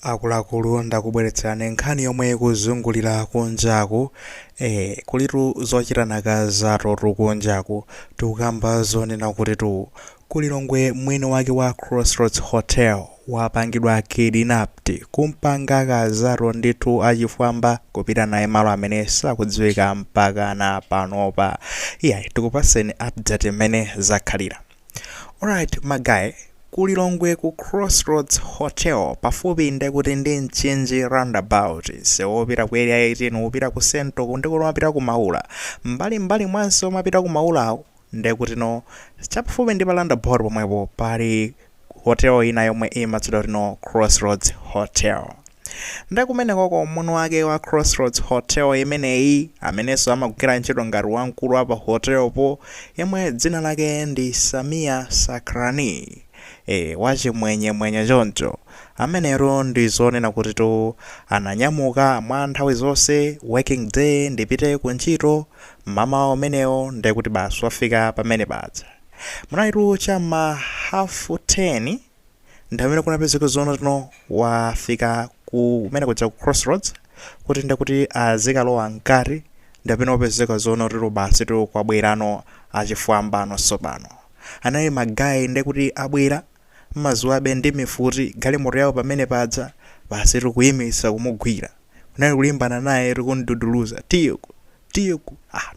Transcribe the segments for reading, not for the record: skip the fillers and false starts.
akuluakulu ndakubweretserani nkhani yomwe kuzungulira kunjaku kulitu zochitanaka zatoto kunjaku tikukamba zonena kuti kulilongwe mwini wake wa Crossroads Hotel wapangidwa kidnapped kumpanga kazaro ndithu achifwamba kupita naye malo amene sakudziwika mpaka na panopa. Tikupaseni update imene zakhalira. Alright magayi, kulilongwe ku Crossroads Hotel pafupi ndekuti ndi mchinji roundabout sewopita ku area 18 upita ku Central kundikuti mapita ku Maula mbali mwanso mapita ku Maulawo ndekuti chapafupi ndi pa roundabout pomwepo pali hotel ina yomwe imatchedwa Crossroads Hotel. Ndakumeneko muno wake wa Crossroads Hotel imeneyi amenenso amagwira ntchito ngati wamkulu apa hotelpo yemwe dzina lake ndi Samia Sakrani. Wachimwenye choncho amenero ndizonena kuti ananyamuka mwa nthawi zonse working day ndipite ku ntchito mama umenewo ndekuti basi wafika pamene paja munaitu chama 10:30 ndamene kunapezeka zono wafika kumene kuja ku Crossroads kuti ndekuti azikalowa mkati ndapene wapezeka zono tiro basi tiro kwabwerano achifwambano sopano anali magayi ndekuti abwera mazuwabe ndi mifuti galimoto yawo pamene paja basi tiri kuyimisa kumugwira kunali kulimbana naye tikunduduluza tiyoku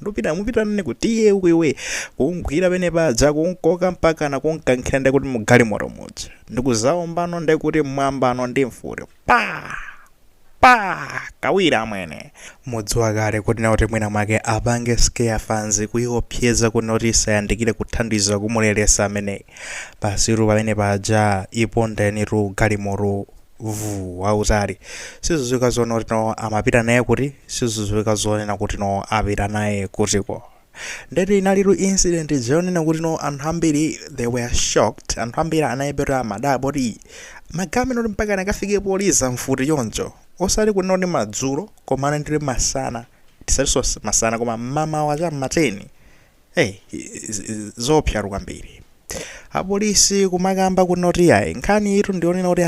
ndopita mupita nene kuti uku iwe kungwira pene paja kunkoka mpaka na kunkankhira ndekuti mugalimoto muja ndikuzaombano ndekuti mmwambano ndi mfuti kawira amwene mudziwa kale kuti nauti mwina mwake apange scare fans kuiopseza kuti nauti isayandikire kuthandiza kumulelesa ameneyi basiru pamene paja ipondeniru galimoto wautali sizuziwika zona kuti amapita naye kuti sizuziwika zonena kuti apita naye kutiko ndeti inaliru incident zonena kuti anthu ambiri they were shocked anthu ambiri anayipeta amadabo kuti magamino kuti mpaka nakafike poliza mfuti yonjo osati kunena madzulo komana ndiri masana tisaliso masana koma mama wacha mateni zopyaru kwambiri apolisi kumakamba kunoti yayi nkhani itu ndionena kuti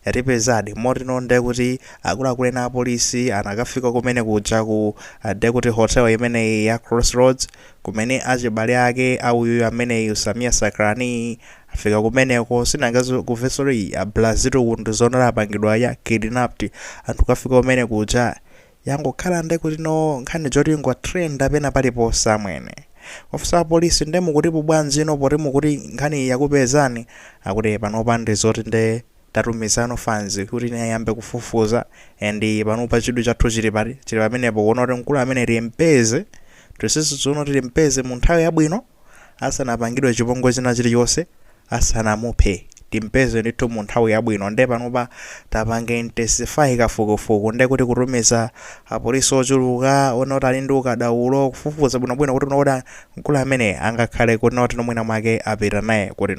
atipezadi moti nonde kuti akuluakulu ena apolisi anakafika kumene kuja ku ndekuti hotel imeneyi ya Crossroads kumene achibale ake auyu ameneyi Samia Sakrani afika kumeneko sinangazo kuvesori ablazitu kundu zona apangidwa ya kidnapped anthu kafika kumene kuja yangokhala ndekuti nkhani joti ngwa trend apena palipo samwene ofisa polisi ndemu kuti bwanji poti mukuti nkhani yakupezani akuti panopa ndi zoti nde tatumizano fans kuti ayambe kufufuza and panopa chidu chathu chili pamenepo kuona kuti mkulu amene limpeze tisisi zono limpeze mu nthawi yabwino asanapangidwe chipongwe china chiliyonse asanamuphe timpeze ndithu mu nthawi yabwino nde panopa tapange intensify kafukufuku nde kuti kutumiza apolisi ochuluka ona kuti ali ndi ukadaulo kufufuza bwinobwino kuti unaona mkulu amene angakhale kuti noti mwina mwake apita naye kuti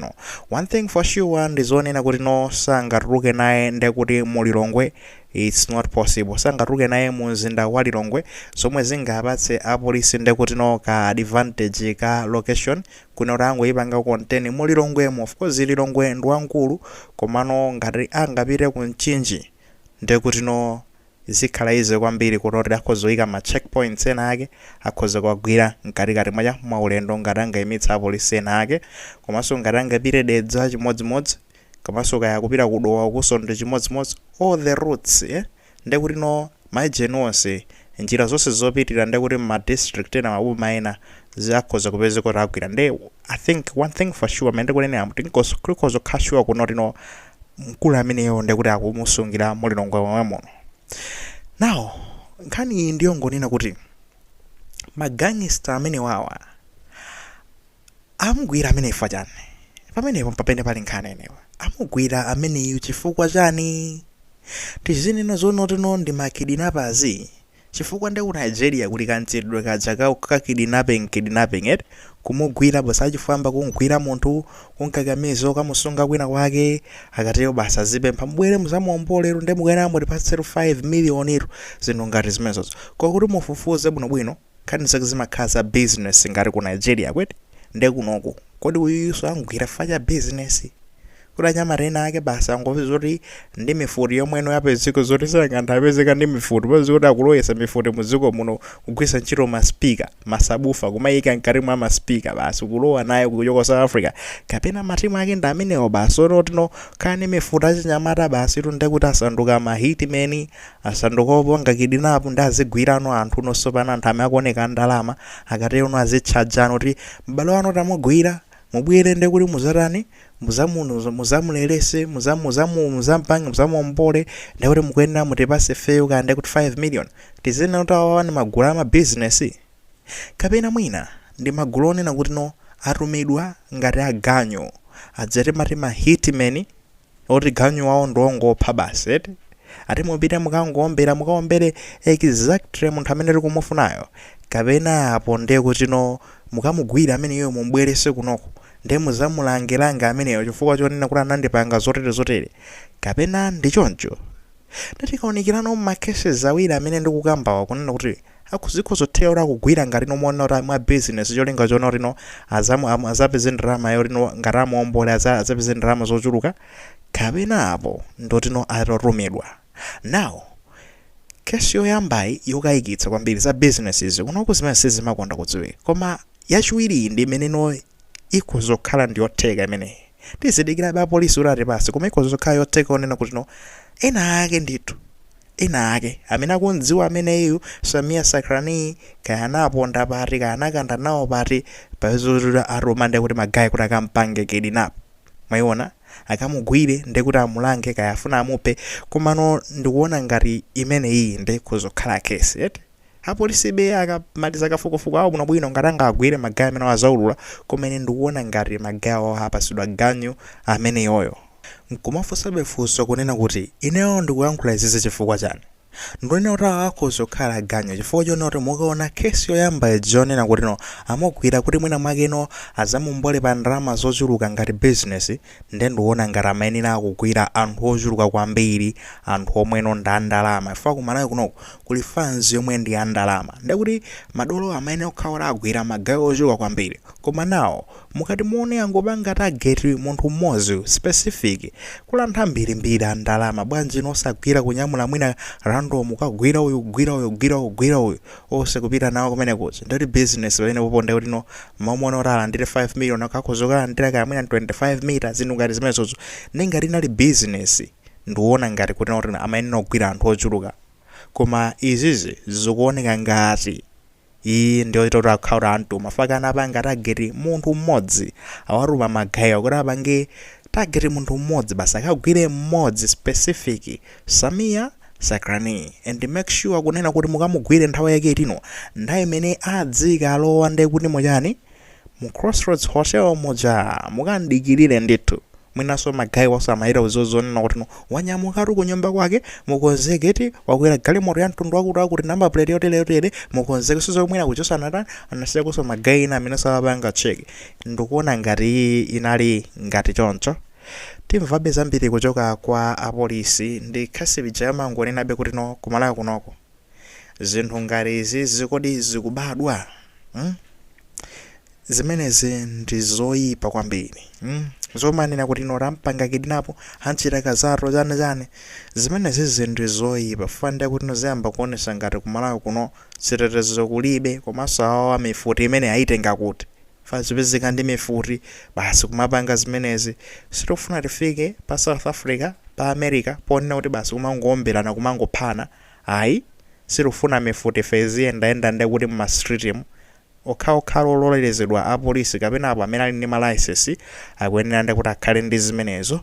one thing for sure ndizonena kuti sangatuluke naye nde kuti mulilongwe it's not possible sangatuluke naye mu mzinda wa Lilongwe zomwe zingapatse apolisi nde kuti ka advantage ka location kuna kuti angoyipanga contain mu Lilongwemo. Of course Lilongwe ndi wankulu komano ngati angapite ku mchinji nde kuti zikhala ize kwambiri kuti akhozoyika ma checkpoints ena ake akhoza kuwagwira mkatikati mwa ulendo ngati angayimitsa apolisi ena ake komanso ngati angapite dedza chimodzimodzi komanso kaya kupita kudowa kusonde chimodzimodzi all the routes nde kuti maejeni onse njira zonse zopitira nde kuti ma district ena maboma ena zakhoza kupeza kuti agwira nde I think one thing for sure mende kuti kulikhoza kukhashuwa kunoti mkulu ameneyo nde kuti akumusungira mu Lilongwe muno. Now nkhani iyi ndiyo ngonena kuti magangster amene wawa amugwira amene ifa chani pamenepo papene pali nkhani enewa amugwira ameneyu chifukwa chani tizinena zonoti ndi makidnappers chifukwa ndi ku Nigeria kuti kanchedwe kaja ka kidnapping kumugwira basa achifamba kungwira munthu kunkakamizo kamusunga kwina kwake akatero basa zipempha mbwere muzamuombolero ndi mukena mutipatseru 5 million iro zinthu ngati zimenezo kuti mufufuze bwinobwino nkhani zake zimakhala business ngati ku Nigeria kweti nde kunoku kodi uyuso angwira facha business kuti anyamata ena ake basi angopeza kuti ndi mifuti yomweno yapezeka zoti sangantha apezeka ndi mifuti pozi kuti akulowesa mifuti muziko muno kugwisa ntchito maspika masabufa kumayika mkati mwa maspika basi kulowa naye kuchoka South Africa kapena matimu ake ndi amenewo basi onotino kani mifuti achinyamata basi tunde kuti asanduka ma hitmen asanduka oponga kidinapo ndi azigwirano anthu unosopana anthu amene akuoneka ndalama akatero uno azitchajano kuti m'bale wanu tamugwira mubwere nde kuti muzatani muzamulelese muzampange muzamuombole nde kuti mukuyenera mutipase feyo kande kuti 5 million tizena kuti awa ni magulu ama business kapena mwina ndi magulu onena kuti no atumidwa ngati aganyo adzati mati ma hitmen oti ganyo wawo ndiwongopha basi ati mupita mukaombere exactly munthu amene tikumufunayo kapena apo nde kuti no mukamugwira amene iwo mubwerese kunoko nde muzamulangelanga ameneyo chifukwa chonena kuti anandipanga zotere kapena ndi choncho ndatikaonikirano mmakesi awiri amene ndikukambawa kunena kuti akuzikhozothera kugwira ngati nomona kuti mwa business cholinga chona kuti no azapeze ndalama yoti ngati amuombole azapeze ndalama zochuluka kapena apo ndoti no atatumidwa. Now kesi yoyambayi yokayikitsa kwambiri za businesses kunoku zimene sizimakonda kudziwika koma yachiwiri ndi imeneno ikuzokhala ndiyotheka imeneyi tizidikira ba polisi urati pasi koma ikuzokhala yotheka onena kuti no ena ake ndithu ena ake amene akundziwa ameneyu Samia Sakrani kaya anaponda pati kaya anakanda nawo pati pazozula aromande kuti magayi kuti akampange kidnap mwayiona akamugwire nde kuti amulange kaya afuna amupe komano ndikuona ngati imeneyi ndi kuzokhala kesi apolisi be akamaliza kafukufuku awo bwinobwino ngati angagwire magayi amene wazaulula komene ndikuona ngati magayi awo apasidwa ganyu ameneyoyo nkumafunsabe funso kunena kuti ineyo ndikuyankhula izizi chifukwa chani ndonena kuti akuzokhala ganyu chifukwa chona kuti mukaona kesi yoyamba jonena kuti no amugwira kuti mwina mwakeno azamuombole pa ndalama zochuluka ngati business nde ndikuona ngati amayenera akugwira anthu ochuluka kwambiri anthu omweno ndi andalama chifukwa kumalawi kunoko kuli fans yomwe ndi andalama nde kuti madolo amayenera kukhala agwira magayi ochuluka kwambiri koma nawo mukati muone angopanga target munthu mmodzi specific kula anthu ambirimbiri andalama bwanji nosagwira kunyamula mwina random ukagwira uyu ose kupita nawo kumene kuzi ndoti business pamene poponda kuti no maumona kuti alandire 5 million akakhozoka andira kaya mwina 25 meters zinthu ngati zimenezozo nengati inali business ndiwona ngati kuti no amayenera kugwira anthu ochuluka koma izizi zikuoneka ngati iyi ndio ito akhaura anthu mafaka anapanga target munthu mmodzi awaruma magayi kuti apange target munthu mmodzi basi akagwire mmodzi specific Samia Sakrani and make sure kunena kuti mukamugwire nthawi yake itino ndaye imene adzika alowa nde kuti mojani mu Crossroads Hotel moja mukandikirire ndithu mwinaso magayi wasamayira uzozonena kuti no wanyamukatu kunyumba kwake mukonzeketi wakwera galimoto ya mtundu wakuti kuti namba plate yotere mukonzeke sizo mwina kuchosana anasiya kuso magayi ina amene sapanga cheki ndikuona ngati inali ngati choncho timvabe zambiri kuchoka kwa apolisi ndi khasi bijama ngonenabe kuti no kumalawi kunoko zinthu ngati izi zikodi zikubadwa zimenezi ndi zoyipa kwambiri zomanena kuti no rampanga kidnapo hanchita kazato chane zimenezi ndi zoyipa fanda kuti no ziyamba kuonesa ngati kumalawi kuno chitetezo kulibe komanso awa mifuti imene ayitenga kuti fazipezeka ndi mifuti basi kumapanga zimenezi sitofuna tifike pa South Africa pa America ponena kuti basi kumangoomberana kumangophana ayi sitofuna mifuti fezi enda ndi mu street okhala ololerezedwa apolisi kapena apo amene ali ndi malicense akuyenera ndi kuti akhale ndi zimenezo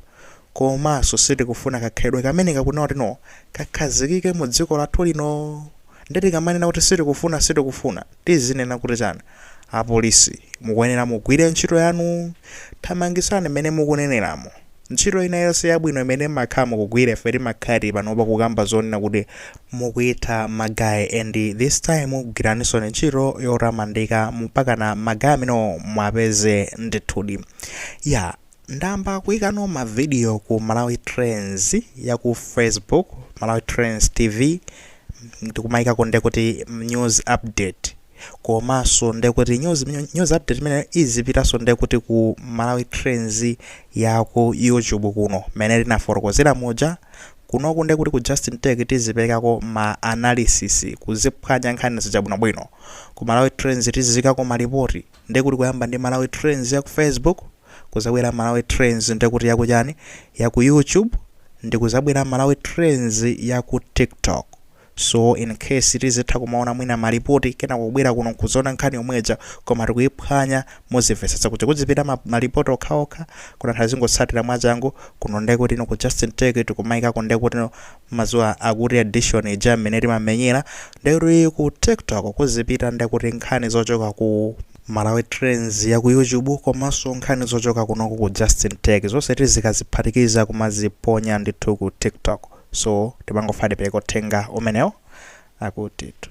komanso sitikufuna kakhalidwe kamene kakunena kuti no kakhazikike mu dziko lathu lino ndeti kamanena kuti sitikufuna tizinena kuti chani apolisi mukuyenera mugwire ntchito yanu thamangisani mmene mukuneneramo ntchito ina yonse yabwino imene makhala mukugwira feri makhati panopa kukamba zonena kuti mukuitha magayi and this time mugwiraninso ntchito yotamandika mpaka na magayi amene mwapeze ndithudi ya ndamba kuyikano ma video ku Malawi Trends ya ku Facebook Malawi Trends TV ndikumayika konde kuti news update komanso ndekuti news update imene izipitaso ndekuti ku Malawi Trends ya ku YouTube kuno mene linafotokozera moja kunoku ndekuti ku Justin Tech tiziperekako ma analysis kuziphwanya nkhani zabwinobwino. Ku Malawi Trends tizikako malipoti ndekuti kuyamba ndi Malawi Trends ya ku Facebook, kuzabwera Malawi Trends ndekuti yakuchani ya ku YouTube, ndikuzabwera Malawi Trends ya ku TikTok. So in case tizitha kumaona mwina malipoti kena kubwera kuno kuzona nkhani yomweja koma tikuyiphwanya muzimvetsetsa kuti kuzipita malipoti okhaokha kuna tazingotsatira mwachangu kuno ndekuti no ku Justin Tech tikumayikako ndekuti no mazuwa akuti edition ija mmene timamenyera ndekuti ku TikTok kuzipita ndekuti nkhani zochoka ku Malawi Trends ya ku YouTube komanso nkhani zochoka kuno ku Justin Tech zonse tizikaziphatikiza kumaziponya ndithu ku TikTok. So timangofade peko tenga umenewo akutitu.